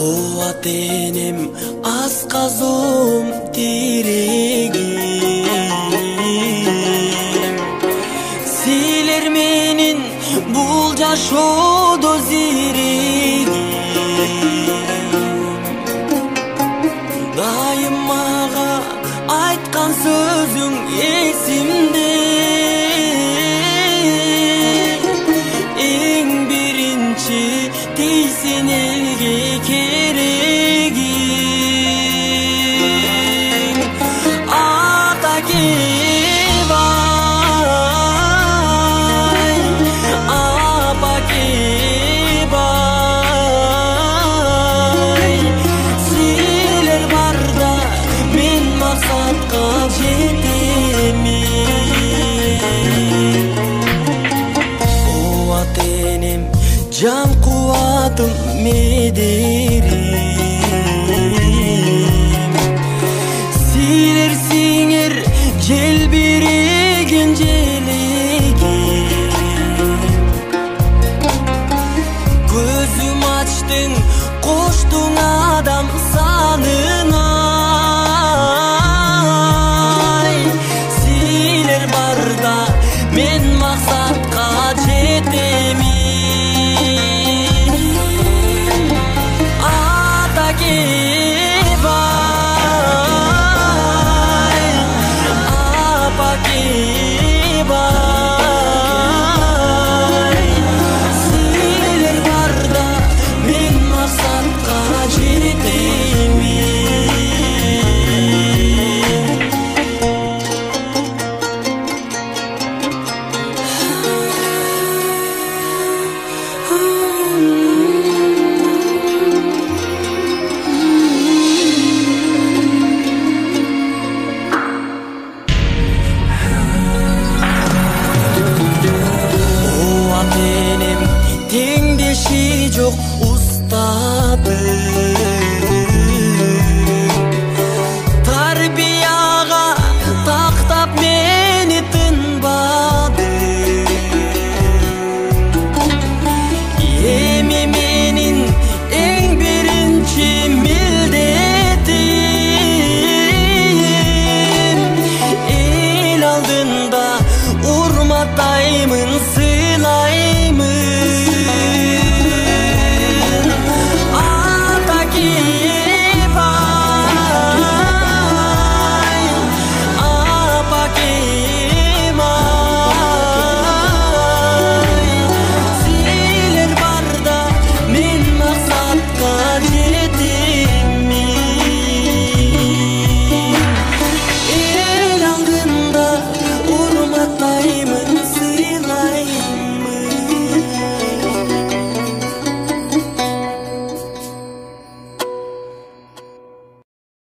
O atenim askazım diregim Siler menin bul jaşodo zirigim Dayım maga aytkan sözüң esimde Eң birinci deysen elge kerегим Ата кебай, апа кебай Силер барда мен максатка жетемин О атенем жан кубатым медерим Силер сиңер желбиреген желегим Көзүм ачтың коштуң адам санына Силер барда мен максатка жетемин Ата кебай, апа кебай Силер барда мен максатка жетемин Benim tengdeşi yok ustadım